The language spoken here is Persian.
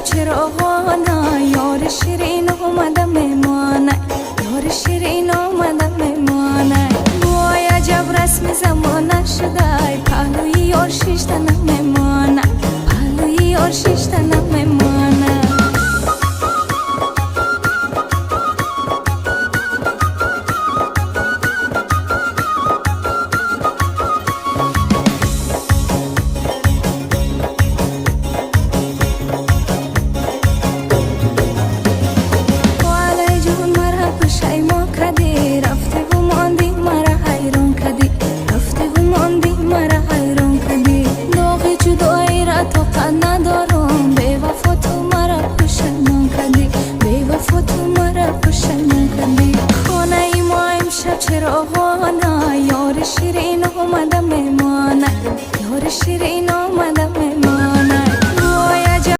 چراغانه یار شیرین اومده میمانه یار شیرین اومده میمانه وای عجب رسم زمانه شده پهلوی یار شیشته نمیمانه پهلوی یار شیشته نمیمانه چراغانه یار شیرین اومده میمانه یار شیرین